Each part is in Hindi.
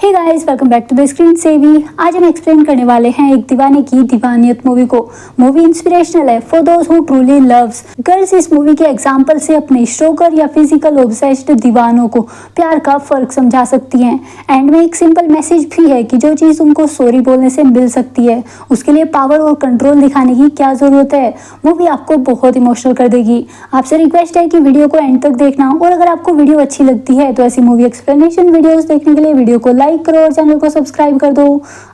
Hey guys, welcome back to the Screen Savvy. आज हम एक्सप्लेन करने वाले हैं एक दीवाने की दीवानियत मूवी को। मूवी इंस्पिरेशनल है for those who truly loves. Girls इस मूवी के एग्जांपल से अपने स्टोकर या फिजिकल ऑब्सेस्ड दीवानों को प्यार का फर्क समझा सकती हैं। एंड में एक सिंपल मैसेज भी है कि जो चीज़ उनको सॉरी बोलने से मिल सकती है उसके लिए पावर और कंट्रोल दिखाने की क्या ज़रूरत है। मूवी आपको बहुत इमोशनल कर देगी। आपसे रिक्वेस्ट है कि वीडियो को एंड तक देखना, और अगर आपको वीडियो अच्छी लगती है तो ऐसी मूवी एक्सप्लेनेशन वीडियोज़ देखने के लिए वीडियो को लाइक करो और चैनल को सब्सक्राइब कर दो।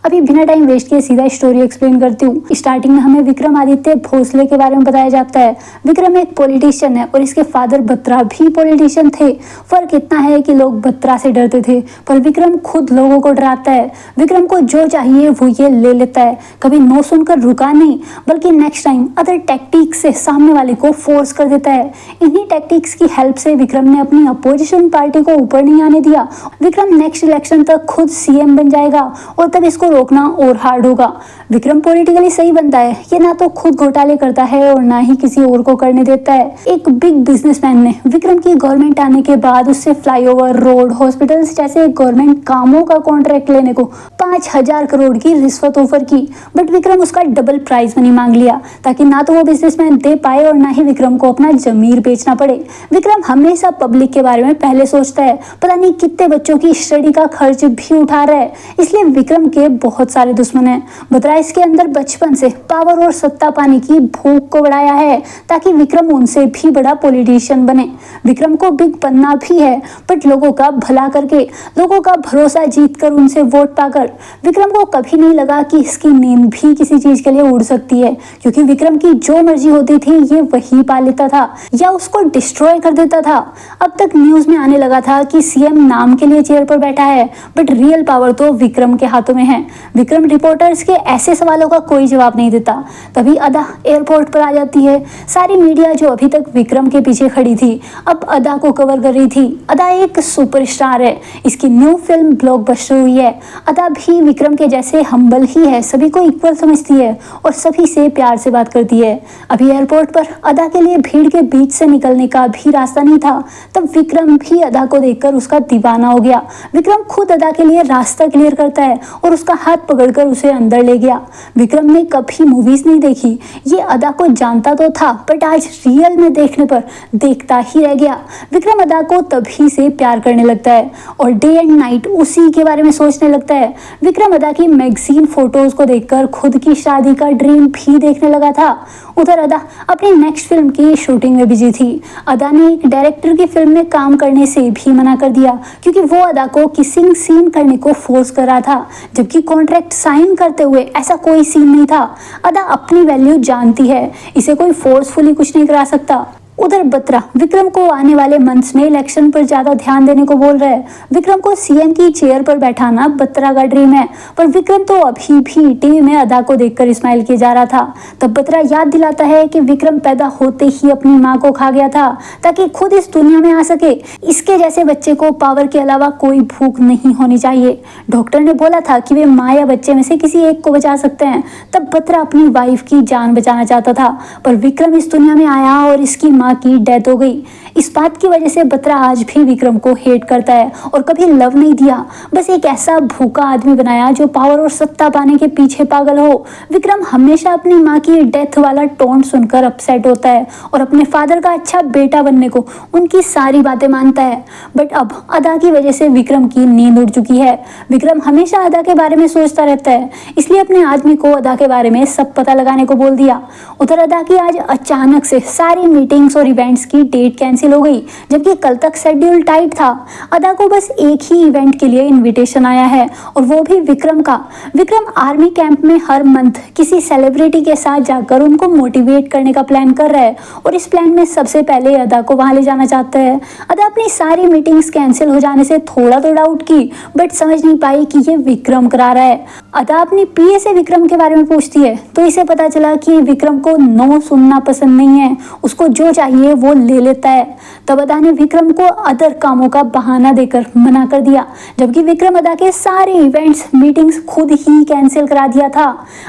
अभी बिना टाइम वेस्ट किए सीधा स्टोरी एक्सप्लेन करती हूँ। स्टार्टिंग में हमें विक्रमादित्य भोसले के बारे में बताया जाता है। विक्रम एक पॉलिटिशियन है और इसके फादर बत्रा भी पॉलिटिशियन थे। फर्क इतना है कि लोग बत्रा से डरते थे पर विक्रम खुद लोगों को डराता है। विक्रम को जो चाहिए वो ये ले लेता है। कभी नो सुनकर रुका नहीं बल्कि नेक्स्ट टाइम अदर टैक्टिक्स से सामने वाले को फोर्स कर देता है। इन्हीं टैक्टिक्स की हेल्प से विक्रम ने अपनी अपोजिशन पार्टी को ऊपर नहीं आने दिया। विक्रम नेक्स्ट इलेक्शन तक खुद सीएम बन जाएगा और तब इसको रोकना और हार्ड होगा। विक्रम पॉलिटिकली सही बनता है। ये ना तो खुद घोटाले करता है और ना ही किसी और को करने देता है। एक बिग बिजनेसमैन ने विक्रम की गवर्नमेंट आने के बाद उससे फ्लाईओवर, रोड, हॉस्पिटल्स जैसे गवर्नमेंट कामों का कॉन्ट्रैक्ट लेने को 5,000 करोड़ की रिश्वत ऑफर की, बट विक्रम उसका डबल प्राइस मनी मांग लिया ताकि ना तो वो बिजनेसमैन दे पाए और ना ही विक्रम को अपना जमीर बेचना पड़े। विक्रम हमेशा पब्लिक के बारे में पहले सोचता है। पता नहीं कितने बच्चों की स्टडी का खर्च भी उठा रहा है। इसलिए विक्रम के बहुत सारे दुश्मन हैं। बत्रा इसके अंदर बचपन से पावर और सत्ता पाने की भूख को बढ़ाया है ताकि विक्रम उनसे भी बड़ा पॉलिटिशियन बने। विक्रम को बिग बनना भी है बट लोगों का भला करके, लोगों का भरोसा जीत कर, उनसे वोट पाकर। विक्रम को कभी नहीं लगा कि इसकी नींद भी किसी चीज के लिए उड़ सकती है, क्योंकि विक्रम की जो मर्जी होती थी ये वही पा लेता था या उसको डिस्ट्रॉय कर देता था। अब तक न्यूज में आने लगा था कि सीएम नाम के लिए चेयर पर बैठा है बट रियल पावर तो विक्रम के हाथों में है। विक्रम रिपोर्टर्स के ऐसे सवालों का कोई जवाब नहीं देता। तभी अदा एयरपोर्ट पर आ जाती है। सारी मीडिया जो अभी तक विक्रम के पीछे खड़ी थी अब अदा को कवर कर रही थी। अदा एक सुपरस्टार है। इसकी न्यू फिल्म ब्लॉकबस्टर हुई है। अदा भी विक्रम के जैसे हम्बल ही है, सभी को इक्वल समझती है और सभी से प्यार से बात करती है। अभी एयरपोर्ट पर अदा के लिए भीड़ के बीच से निकलने का भी रास्ता नहीं था। तब विक्रम भी अदा को देखकर उसका दीवाना हो गया। विक्रम खुद अदा के लिए रास्ता क्लियर करता है और उसका हाथ पकड़कर उसे अंदर ले गया। विक्रम ने कभी मूवीज नहीं देखी, ये अदा को जानता तो था बट आज रियल में देखने पर देखता ही रह गया। विक्रम अदा को तभी से प्यार करने लगता है और डे एंड नाइट उसी के बारे में सोचने लगता है। विक्रम अदा की मैगजीन फोटोज को देखकर खुद की शादी का ड्रीम भी देखने लगा था। उधर अदा अपनी नेक्स्ट फिल्म की शूटिंग में बिजी थी। अदा ने एक डायरेक्टर की फिल्म में काम करने से भी मना कर दिया क्योंकि वो अदा को किसिंग सीन करने को फोर्स कर रहा था, जबकि कॉन्ट्रैक्ट साइन करते हुए ऐसा कोई सीन नहीं था। अदा अपनी वैल्यू जानती है, इसे कोई फोर्सफुली कुछ नहीं करा सकता। उधर बत्रा विक्रम को आने वाले मंथ्स में इलेक्शन पर ज्यादा ध्यान देने को बोल रहा है। विक्रम को सीएम की चेयर पर बैठाना बत्रा का ड्रीम है, पर विक्रम तो अभी भी टीवी में अदा को देखकर स्माइल किए जा रहा था। तब बत्रा याद दिलाता है कि विक्रम पैदा होते ही अपनी माँ को खा गया था ताकि खुद इस दुनिया में आ सके। इसके जैसे बच्चे को पावर के अलावा कोई भूख नहीं होनी चाहिए। डॉक्टर ने बोला था कि वे माँ या बच्चे में से किसी एक को बचा सकते हैं। तब बत्रा अपनी वाइफ की जान बचाना चाहता था, पर विक्रम इस दुनिया में आया और इसकी माँ की डेथ हो गई। इस बात की वजह से बत्रा आज भी विक्रम को हेट करता है और कभी लव नहीं दिया, बस एक ऐसा भूखा आदमी बनाया जो पावर और सत्ता पाने के पीछे पागल हो। विक्रम हमेशा अपनी माँ की डेथ वाला टोन सुनकर अपसेट होता है और अपने फादर का अच्छा बेटा बनने को उनकी सारी बातें मानता है। बट अब अदा की वजह से विक्रम की नींद उड़ चुकी है। विक्रम हमेशा अदा के बारे में सोचता रहता है, इसलिए अपने आदमी को अदा के बारे में सब पता लगाने को बोल दिया। उधर अदा की आज अचानक से सारी मीटिंग्स और इवेंट्स की डेट कैंसिल हो गई, जबकि कल तक शेड्यूल टाइट था। अदा को बस एक ही इवेंट के लिए इनविटेशन आया है और वो भी विक्रम का। विक्रम आर्मी कैंप में हर मंथ किसी सेलिब्रिटी के साथ जाकर उनको मोटिवेट करने का प्लान कर रहा है और इस प्लान में सबसे पहले अदा को वहां ले जाना चाहता है। अदा अपनी सारी मीटिंग्स कैंसिल हो जाने से थोड़ा तो डाउट की बट समझ नहीं पाई कि ये विक्रम करा रहा है। अदा अपनी पीए से विक्रम के बारे में पूछती है तो इसे पता चला कि विक्रम को नो सुनना पसंद नहीं है, उसको जो चाहिए वो ले लेता है। तब अदा ने विक्रम को अदर कामों का बहाना देकर मना कर दिया, जबकि विक्रम अदा के सारे इवेंट्स मीटिंग्स खुद ही कैंसिल करा दिया था।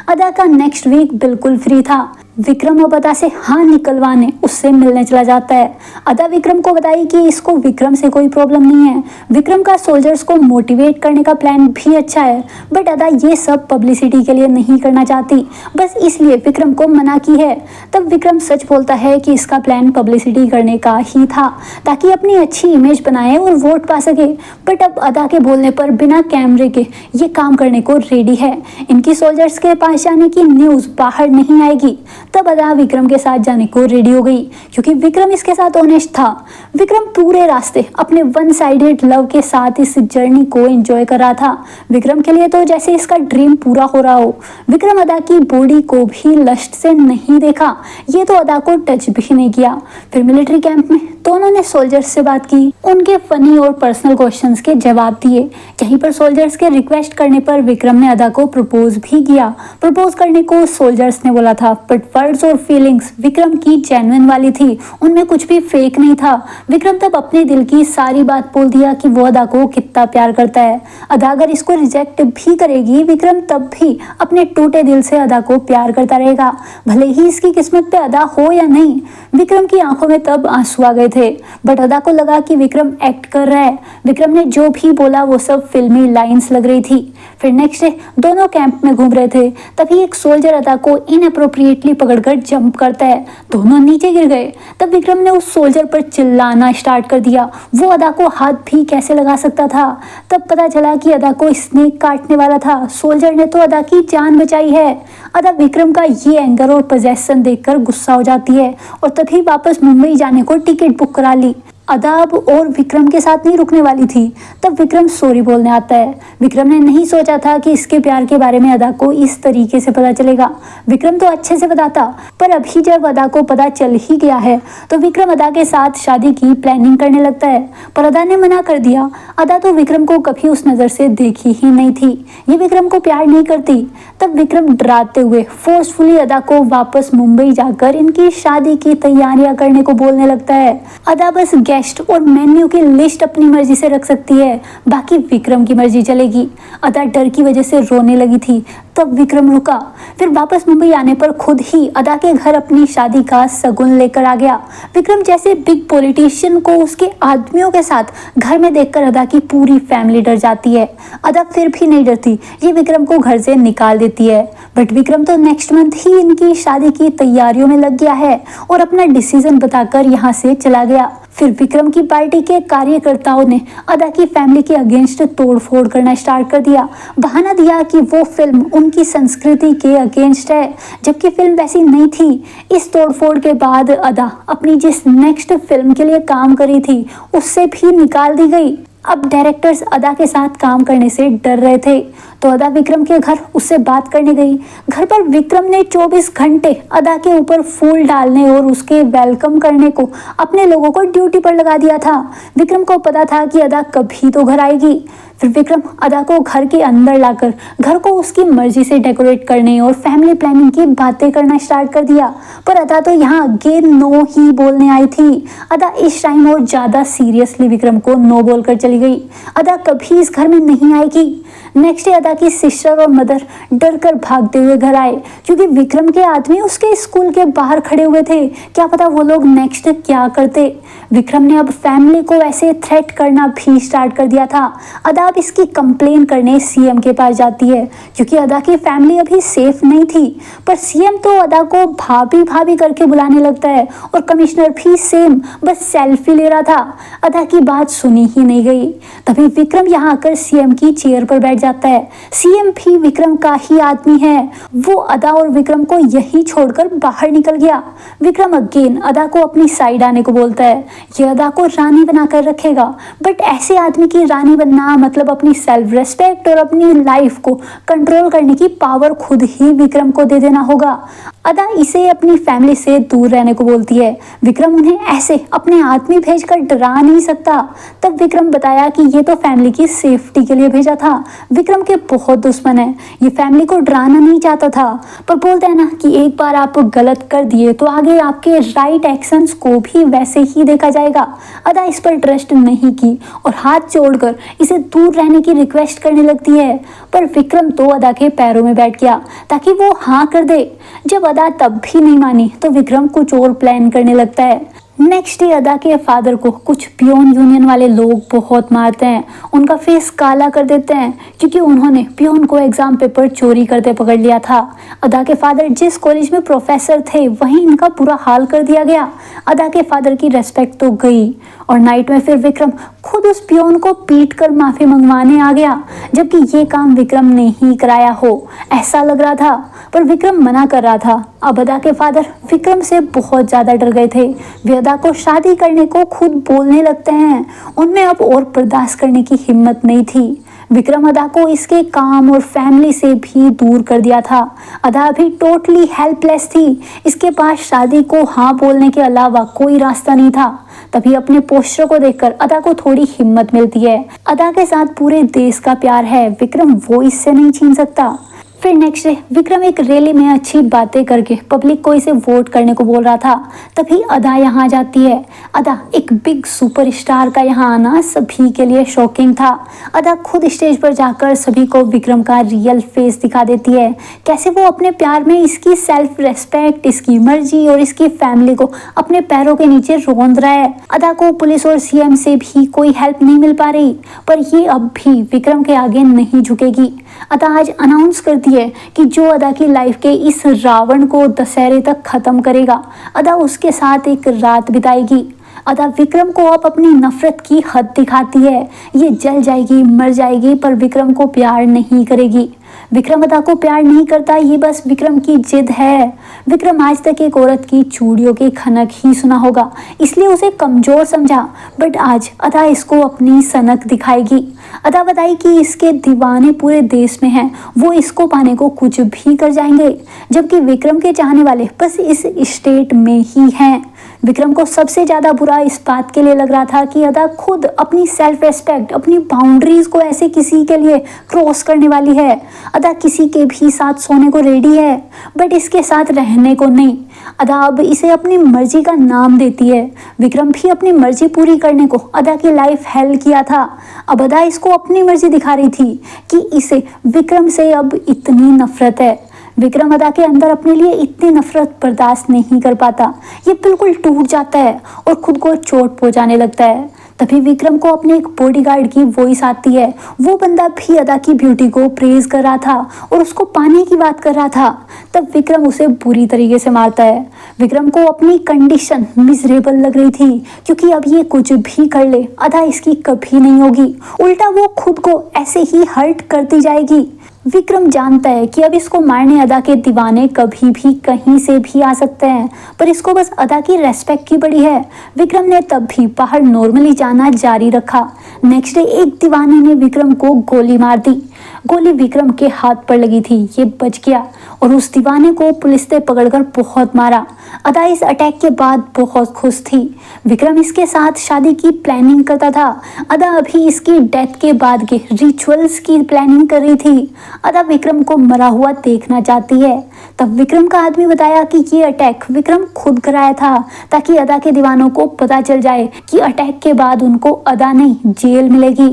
अदा का नेक्स्ट वीक बिल्कुल फ्री था। विक्रम अब अदा से हाँ निकलवाने उससे मिलने चला जाता है। अदा विक्रम को बताई कि इसको विक्रम से कोई प्रॉब्लम नहीं है, विक्रम का सोल्जर्स को मोटिवेट करने का प्लान भी अच्छा है, बट अदा ये सब पब्लिसिटी के लिए नहीं करना चाहती, बस इसलिए विक्रम को मना की है। तब विक्रम सच बोलता है कि इसका प्लान पब्लिसिटी करने का ही था ताकि अपनी अच्छी इमेज बनाए और वोट पा सके, बट अब अदा के बोलने पर बिना कैमरे के ये काम करने को रेडी है। इनकी सोल्जर्स के पास जाने की न्यूज़ बाहर नहीं आएगी। तब अदा विक्रम के साथ जाने को रेडी हो गई क्योंकि विक्रम इसके साथ ऑनेस्ट था। विक्रम पूरे रास्ते अपने वन साइडेड लव के साथ इस जर्नी को एंजॉय कर रहा था। विक्रम के लिए तो जैसे इसका ड्रीम पूरा हो रहा हो। विक्रम अदा की बॉडी को भी लस्ट से नहीं देखा, ये तो अदा को टच भी नहीं किया। फिर मिलिट्री कैंप में दोनों ने सोल्जर्स से बात की, उनके फनी और पर्सनल क्वेश्चंस के जवाब दिए। यहीं पर सोल्जर्स के रिक्वेस्ट करने पर विक्रम ने अदा को प्रपोज भी किया। प्रपोज करने को सोल्जर्स ने बोला था, बट वर्ड्स और फीलिंग्स विक्रम की जेन्युइन वाली थी, उनमें कुछ भी फेक नहीं था। विक्रम तब अपने दिल की सारी बात बोल दिया कि वो अदा को कितना प्यार करता है। अदा अगर इसको रिजेक्ट भी करेगी, विक्रम तब भी अपने टूटे दिल से अदा को प्यार करता रहेगा, भले ही इसकी किस्मत पे अदा हो या नहीं। विक्रम की आंखों में तब आंसू आ गए थे, बट अदा को लगा कि विक्रम एक्ट कर रहा है। विक्रम ने जो भी बोला वो सब फिल्मी लाइंस लग रही थी। फिर नेक्स्ट डे दोनों कैंप में घूम रहे थे, तभी एक सोल्जर अदा को इनअप्रोप्रिएटली पकड़कर जंप करता है, दोनों नीचे गिर गए। तब विक्रम ने उस सोल्जर पर चिल्लाना स्टार्ट कर दिया, वो अदा को हाथ भी कैसे लगा सकता था। तब पता चला कि अदा को स्नेक काटने वाला था, सोल्जर ने तो अदा की जान बचाई है। अदा विक्रम का ये एंगर और पोजेशन देखकर गुस्सा हो जाती है और तभी वापस मुंबई जाने को टिकट बुक करा ली। अदा अब और विक्रम के साथ नहीं रुकने वाली थी। तब विक्रम सॉरी बोलने आता है। विक्रम ने नहीं सोचा था कि इसके प्यार के बारे में अदा को इस तरीके से पता चलेगा। विक्रम तो अच्छे से बताता, पर अभी जब अदा को पता चल ही गया है तो विक्रम अदा के साथ शादी की प्लानिंग करने लगता है, पर अदा ने मना कर दिया। अदा तो विक्रम को कभी उस नज़र से देखी ही नहीं थी, ये विक्रम को प्यार नहीं करती। तब विक्रम डराते हुए फोर्सफुली अदा को वापस मुंबई जाकर इनकी शादी की तैयारियां करने को बोलने लगता है। अदा बस गेस्ट और मेन्यू की लिस्ट अपनी मर्जी से रख सकती है, बाकी विक्रम की मर्जी चलेगी। अदा डर की वजह से रोने लगी थी, तब विक्रम रुका। फिर वापस मुंबई आने पर खुद ही अदा के घर अपनी शादी का शगुन लेकर आ गया। विक्रम जैसे बिग पॉलिटिशियन को उसके आदमियों के साथ घर में देखकर अदा की पूरी फैमिली डर जाती है। अदा फिर भी नहीं डरती, ये विक्रम को घर से निकाल देती है, बट विक्रम तो नेक्स्ट मंथ ही इनकी शादी की तैयारियों में लग गया है और अपना डिसीजन बताकर यहाँ से चला गया। फिर विक्रम की पार्टी के कार्यकर्ताओं ने अदा की फैमिली के अगेंस्ट तोड़फोड़ करना स्टार्ट कर दिया, बहाना दिया कि वो फिल्म उनकी संस्कृति के अगेंस्ट है, जबकि फिल्म वैसी नहीं थी। इस तोड़फोड़ के बाद अदा अपनी जिस नेक्स्ट फिल्म के लिए काम करी थी उससे भी निकाल दी गई। अब डायरेक्टर्स अदा के साथ काम करने से डर रहे थे, तो अदा विक्रम के घर उससे बात करने गई। घर पर विक्रम ने 24 घंटे अदा के ऊपर फूल डालने और उसके वेलकम करने को अपने लोगों को ड्यूटी पर लगा दिया था। विक्रम को पता था कि अदा कभी तो घर आएगी। फिर विक्रम अदा को घर के अंदर लाकर घर को उसकी मर्जी से डेकोरेट करने और फैमिली प्लानिंग की बातें करना स्टार्ट कर दिया, पर अदा तो यहाँ अगेन नो ही बोलने आई थी। अदा इस टाइम और ज़्यादा सीरियसली विक्रम को नो बोलकर चली गई। अदा कभी इस घर में नहीं आएगी। नेक्स्ट डे अदा की सिस्टर और मदर डर कर भागते हुए घर आए, क्योंकि विक्रम के आदमी उसके स्कूल के बाहर खड़े हुए थे, क्या पता वो लोग नेक्स्ट क्या करते। विक्रम ने अब फैमिली को ऐसे थ्रेट करना भी स्टार्ट कर दिया था। अदा अब इसकी कंप्लेन करने सीएम के पास जाती है, क्योंकि अदा की फैमिली अभी सेफ नहीं थी, पर सीएम तो अदा को भाभी भाभी करके बुलाने लगता है और कमिश्नर भी सेम, बस सेल्फी ले रहा था। अदा की बात सुनी ही नहीं गई। तभी विक्रम यहाँ आकर सीएम की चेयर पर बैठ जाता है। सीएम भी विक्रम का ही आदमी है, वो अदा और विक्रम को यही छोड़कर बाहर निकल गया। विक्रम अगेन अदा को अपनी साइड आने को बोलता है, ये अदा को रानी बनाकर रखेगा, बट ऐसे आदमी की रानी बनना मतलब अपनी सेल्फ रेस्पेक्ट और अपनी लाइफ को कंट्रोल करने की पावर खुद ही विक्रम को दे देना होगा। अदा इसे अपनी फैमिली से दूर रहने को बोलती है। विक्रम उन्हें ऐसे अपने आदमी भेजकर डरा नहीं सकता। तब विक्रम बताया कि ये तो फैमिली की सेफ्टी के लिए भेजा था। विक्रम के बहुत दुश्मन है। ये फैमिली को डराना नहीं चाहता था, पर बोलते हैं ना कि एक बार आप गलत कर दिए तो आगे आपके राइट एक्शंस को भी वैसे ही देखा जाएगा। अदा इस पर ट्रस्ट नहीं की और हाथ जोड़कर इसे दूर रहने की रिक्वेस्ट करने लगती है, पर विक्रम तो अदा के पैरों में बैठ गया ताकि वो हाँ कर दे। जब अदा तब भी नहीं मानी तो विक्रम कुछ और प्लान करने लगता है। नेक्स्ट डे अदा के फादर को कुछ पियोन यूनियन वाले लोग बहुत मारते हैं, उनका फेस काला कर देते हैं क्योंकि उन्होंने पियोन को एग्जाम पेपर चोरी करते पकड़ लिया था। अदा के फादर जिस कॉलेज में प्रोफेसर थे वहीं इनका बुरा हाल कर दिया गया। अदा के फादर की रेस्पेक्ट तो गई और नाइट में फिर विक्रम खुद उस पियोन को पीट कर माफी मंगवाने आ गया, जबकि ये काम विक्रम ने ही कराया हो ऐसा लग रहा था, पर विक्रम मना कर रहा था। अब अदा के फादर विक्रम से बहुत ज्यादा डर गए थे। वे अदा को शादी करने को खुद बोलने लगते हैं। उनमें अब और बर्दाश्त करने की हिम्मत नहीं थी। विक्रम अदा को इसके काम और फैमिली से भी दूर कर दिया था। अदा अभी टोटली हेल्पलेस थी। इसके पास शादी को हाँ बोलने के अलावा कोई रास्ता नहीं था। तभी अपने पोस्टर को देखकर अदा को थोड़ी हिम्मत मिलती है। अदा के साथ पूरे देश का प्यार है, विक्रम वो इससे नहीं छीन सकता। फिर नेक्स्ट डे विक्रम एक रैली में अच्छी बातें करके पब्लिक को इसे वोट करने को बोल रहा था। तभी अदा यहाँ जाती है। अदा एक बिग सुपरस्टार का यहाँ आना सभी के लिए शॉकिंग था। अदा खुद स्टेज पर जाकर सभी को विक्रम का रियल फेस दिखा देती है, कैसे वो अपने प्यार में इसकी सेल्फ रेस्पेक्ट, इसकी मर्जी और इसकी फैमिली को अपने पैरों के नीचे रौंद रहा है। अदा को पुलिस और सीएम से भी कोई हेल्प नहीं मिल पा रही, पर ये अब भी विक्रम के आगे नहीं झुकेगी। अदा आज अनाउंस करती है कि जो अदा की लाइफ के इस रावण को दशहरे तक खत्म करेगा, अदा उसके साथ एक रात बिताएगी। अदा विक्रम को अब अपनी नफरत की हद दिखाती है। ये जल जाएगी, मर जाएगी, पर विक्रम को प्यार नहीं करेगी। विक्रम अदा को प्यार नहीं करता, ये बस विक्रम की जिद है। विक्रम आज तक एक औरत की चूड़ियों की खनक ही सुना होगा, इसलिए उसे कमजोर समझा, बट आज अदा इसको अपनी सनक दिखाएगी। अदा बताई कि इसके दीवाने पूरे देश में हैं, वो इसको पाने को कुछ भी कर जाएंगे, जबकि विक्रम के चाहने वाले बस इस स्टेट में ही हैं। विक्रम को सबसे ज्यादा बुरा इस बात के लिए लग रहा था कि अदा खुद अपनी सेल्फ रेस्पेक्ट, अपनी बाउंड्रीज को ऐसे किसी के लिए क्रॉस करने वाली है। अदा किसी के भी साथ सोने को रेडी है, बट इसके साथ रहने को नहीं। अदा अब इसे अपनी मर्जी का नाम देती है। विक्रम भी अपनी मर्जी पूरी करने को अदा की लाइफ हेल किया था। अब अदा इसको अपनी मर्जी दिखा रही थी कि इसे विक्रम से अब इतनी नफरत है। विक्रम अदा के अंदर अपने लिए इतनी नफरत बर्दाश्त नहीं कर पाता। ये बिल्कुल टूट जाता है और खुद को चोट पहुंचाने लगता है। तभी विक्रम को अपने एक बॉडीगार्ड की वॉइस आती है। वो बंदा भी अदा की ब्यूटी को प्रेज कर रहा था और उसको पाने की बात कर रहा था। तब विक्रम उसे बुरी तरीके से मारता है। विक्रम को अपनी कंडीशन मिजरेबल लग रही थी, क्योंकि अब ये कुछ भी कर ले अदा इसकी कभी नहीं होगी। उल्टा वो खुद को ऐसे ही हर्ट करती जाएगी। विक्रम जानता है कि अब इसको मारने अदा के दीवाने कभी भी कहीं से भी आ सकते हैं, पर इसको बस अदा की रेस्पेक्ट की बड़ी है। विक्रम ने तब भी बाहर नॉर्मली जाना जारी रखा। नेक्स्ट डे एक दीवाने ने विक्रम को गोली मार दी। गोली विक्रम के हाथ पर लगी थी, ये बच गया और उस दीवाने को पुलिस ने पकड़कर बहुत मारा। अदा इस अटैक के बाद बहुत खुश थी। विक्रम इसके साथ शादी की प्लानिंग करता था। अदा अभी इसकी डेथ के बाद के रिचुअल्स की प्लानिंग कर रही थी। अदा विक्रम को मरा हुआ देखना चाहती है। तब विक्रम का आदमी बताया कि ये अटैक विक्रम खुद कराया था, ताकि अदा के दीवानों को पता चल जाए कि अटैक के बाद उनको अदा नहीं जेल मिलेगी।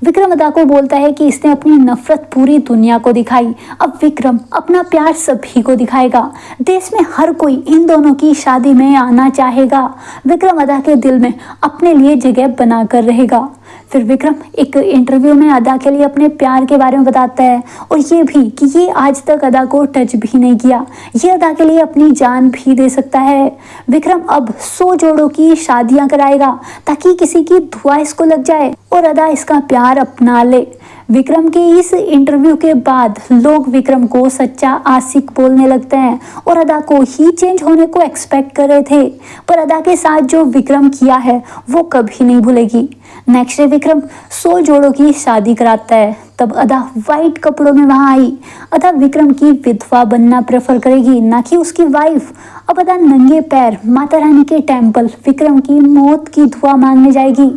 विक्रम अदा को बोलता है कि इसने अपनी नफरत पूरी दुनिया को दिखाई, अब विक्रम अपना प्यार सभी को दिखाएगा। देश में हर कोई इन दोनों की शादी में आना चाहेगा। विक्रम अदा के दिल में अपने लिए जगह बना कर रहेगा। फिर विक्रम एक इंटरव्यू में अदा के लिए अपने प्यार के बारे में बताता है और ये भी कि ये आज तक अदा को टच भी नहीं किया, ये अदा के लिए अपनी जान भी दे सकता है। विक्रम अब 100 जोड़ों की शादियां कराएगा ताकि किसी की दुआ इसको लग जाए और अदा इसका प्यार अपना ले। विक्रम के इस इंटरव्यू के बाद लोग विक्रम को सच्चा आशिक बोलने लगते हैं और अदा को ही चेंज होने को एक्सपेक्ट कर रहे थे, पर अदा के साथ जो विक्रम किया है वो कभी नहीं भूलेगी। नेक्स्ट डे विक्रम 100 जोड़ों की शादी कराता है। तब अदा वाइट कपड़ों में वहां आई। अदा विक्रम की विधवा बनना प्रेफर करेगी, ना कि उसकी वाइफ। अब अदा नंगे पैर माता रानी के टेम्पल विक्रम की मौत की दुआ मांगने जाएगी।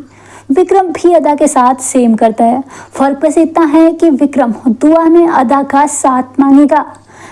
विक्रम भी अदा के साथ सेम करता है। फर्क बस इतना है कि विक्रम दुआ में अदा का साथ मांगेगा।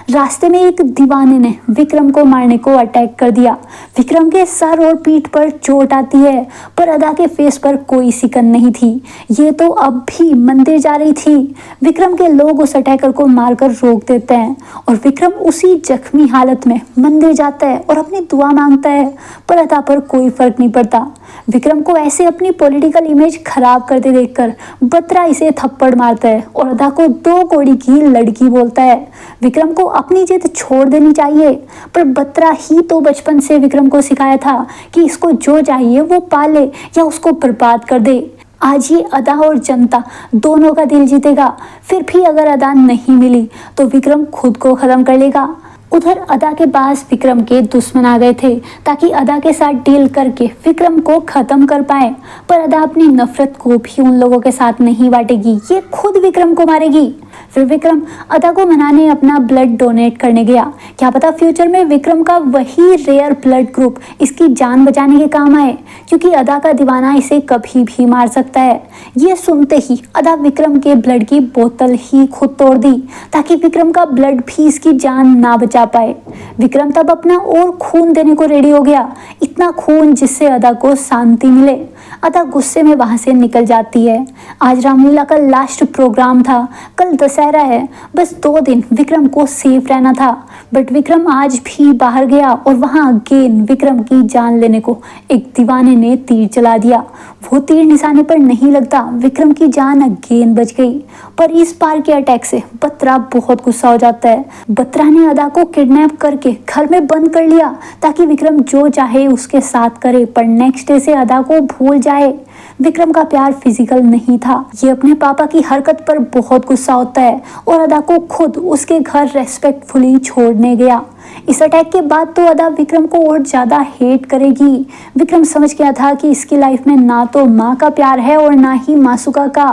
रास्ते में एक दीवाने ने विक्रम को मारने को अटैक कर दिया। विक्रम के सर और पीठ पर चोट आती है, पर अदा के फेस पर कोई सिकन नहीं थी। ये तो अब भी मंदिर जा रही थी। विक्रम के लोग उस अटैकर को मारकर रोक देते हैं और विक्रम उसी जख्मी हालत में मंदिर जाता है और अपनी दुआ मांगता है, पर अदा पर कोई फर्क नहीं पड़ता। विक्रम को ऐसे अपनी पॉलिटिकल इमेज खराब करते देखकर बत्रा इसे थप्पड़ मारता है और अदा को 2 कौड़ी की लड़की बोलता है। विक्रम को अपनी जिद छोड़ देनी चाहिए, पर बत्रा ही तो बचपन से विक्रम को सिखाया था कि इसको जो चाहिए वो पाले या उसको बर्बाद कर दे। आज ये अदा और जनता दोनों का दिल जीतेगा। फिर भी अगर अदा नहीं मिली तो विक्रम खुद को खत्म कर लेगा। उधर अदा के पास विक्रम के दुश्मन आ गए थे ताकि अदा के साथ डील करके विक्रम को खत्म कर पाए, पर अदा अपनी नफरत को भी उन लोगों के साथ नहीं बांटेगी, ये खुद विक्रम को मारेगी। फिर विक्रम अदा को मनाने अपना ब्लड डोनेट करने गया। क्या पता फ्यूचर में विक्रम का वही रेयर ब्लड ग्रुप इसकी जान बचाने के काम आए, क्योंकि अदा का दीवाना इसे कभी भी मार सकता है। ये सुनते ही अदा विक्रम के ब्लड की बोतल ही खुद तोड़ दी ताकि विक्रम का ब्लड भी इसकी जान ना बचा पाए। विक्रम तब अपना और खून देने को रेडी हो गया, इतना खून जिससे अदा को शांति मिले। अदा गुस्से में वहां से निकल जाती है। आज रामलीला का लास्ट प्रोग्राम था, कल दशहरा है, बस 2 दिन विक्रम को सेफ रहना था, बट विक्रम आज भी बाहर गया और वहां अगेन विक्रम की जान लेने को एक दीवाने ने तीर चला दिया। वो तीर निशाने पर नहीं लगता, विक्रम की जान अगेन बच गई। पर इस बार के अटैक से बत्रा बहुत गुस्सा हो जाता है। बत्रा ने अदा को किडनैप करके घर में बंद कर लिया ताकि विक्रम जो चाहे उसके साथ करे, पर नेक्स्ट डे से अदा को भूल जाए। विक्रम का प्यार फिजिकल नहीं था। ये अपने पापा की हरकत पर बहुत गुस्सा होता है और अदा को खुद उसके घर रेस्पेक्टफुली छोड़ने गया। इस अटैक के बाद तो अदा विक्रम को और ज्यादा हेट करेगी। विक्रम समझ गया था कि इसकी लाइफ में ना तो माँ का प्यार है और ना ही मासूका का।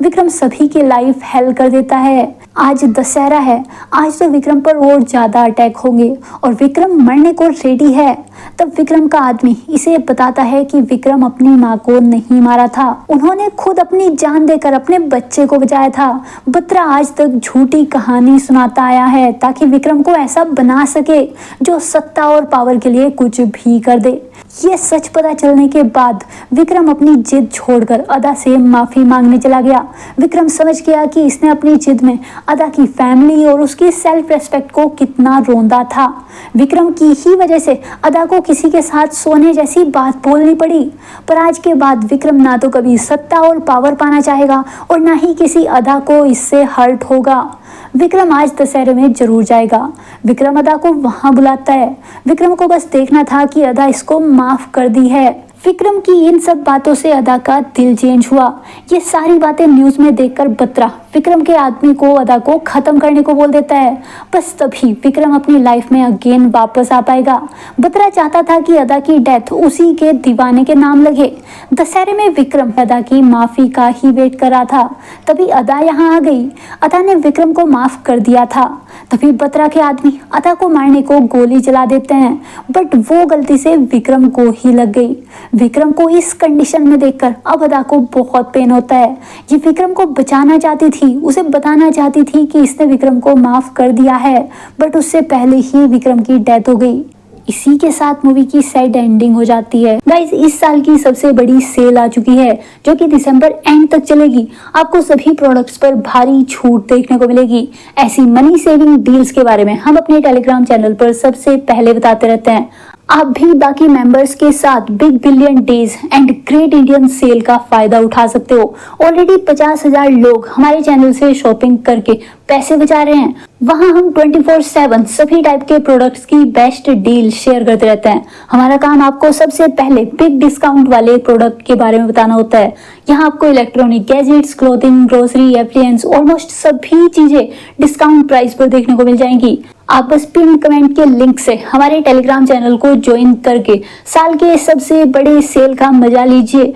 विक्रम सभी की लाइफ हेल कर देता है। आज दशहरा है, आज तो विक्रम पर और ज्यादा अटैक होंगे और विक्रम मरने को रेडी है। तब विक्रम का आदमी इसे बताता है कि विक्रम अपनी माँ को नहीं मारा था, उन्होंने खुद अपनी जान देकर अपने बच्चे को बचाया था। बत्रा आज तक झूठी कहानी सुनाता आया है ताकि विक्रम को ऐसा बना सके जो सत्ता और पावर के लिए कुछ भी कर दे। ये सच पता चलने के बाद विक्रम अपनी जिद छोड़कर अदा से माफी मांगने चला गया। विक्रम समझ गया कि इसने अपनी जिद में अदा की फैमिली और उसकी सेल्फ रेस्पेक्ट को कितना रोंदा था। विक्रम की ही वजह से अदा को किसी के साथ सोने जैसी बात बोलनी पड़ी, पर आज के बाद विक्रम ना तो कभी सत्ता और पावर पाना चाहेगा और ना ही किसी अदा को इससे हर्ट होगा। विक्रम आज दशहरे में जरूर जाएगा। विक्रम अदा को वहां बुलाता है। विक्रम को बस देखना था कि अदा इसको माफ कर दी है। विक्रम की इन सब बातों से अदा का दिल चेंज हुआ। ये सारी बातें न्यूज में देखकर बत्रा विक्रम के आदमी को अदा को खत्म करने को बोल देता है। बस तभी विक्रम अपनी लाइफ में अगेन वापस आ पाएगा। बत्रा चाहता था कि अदा की डेथ उसी के दीवाने के नाम लगे। दशहरे में विक्रम अदा की माफी का ही वेट कर रहा था, तभी अदा यहाँ आ गई। अदा ने विक्रम को माफ कर दिया था। तभी बत्रा के आदमी अदा को मारने को गोली चला देते हैं, बट वो गलती से विक्रम को ही लग गई। विक्रम को इस कंडीशन में देखकर अब अदा को बहुत पेन होता है। ये विक्रम को बचाना चाहती थी, उसे बताना चाहती थी कि इसने विक्रम को माफ कर दिया है, बट उससे पहले ही विक्रम की डेथ हो गई। इसी के साथ मूवी की सैड एंडिंग हो जाती है। गाइस, इस साल की सबसे बड़ी सेल आ चुकी है जो कि दिसंबर एंड तक चलेगी। आपको सभी प्रोडक्ट्स पर भारी छूट देखने को मिलेगी। ऐसी मनी सेविंग डील्स के बारे में हम अपने टेलीग्राम चैनल पर सबसे पहले बताते रहते हैं। आप भी बाकी मेंबर्स के साथ Big Billion Days and Great Indian Sale का फायदा उठा सकते हो। ऑलरेडी 50,000 लोग हमारे चैनल से शॉपिंग करके पैसे बचा रहे हैं। वहां हम 24/7 सभी टाइप के प्रोडक्ट्स की बेस्ट डील शेयर करते रहते हैं। हमारा काम आपको सबसे पहले बिग डिस्काउंट वाले प्रोडक्ट के बारे में बताना होता है। यहाँ आपको electronic gadgets, clothing, grocery, appliances, almost सभी चीजें डिस्काउंट प्राइस पर देखने को मिल जाएंगी। आप बस पिन कमेंट के लिंक से हमारे टेलीग्राम चैनल को ज्वाइन करके साल के सबसे बड़े सेल का मजा लीजिए।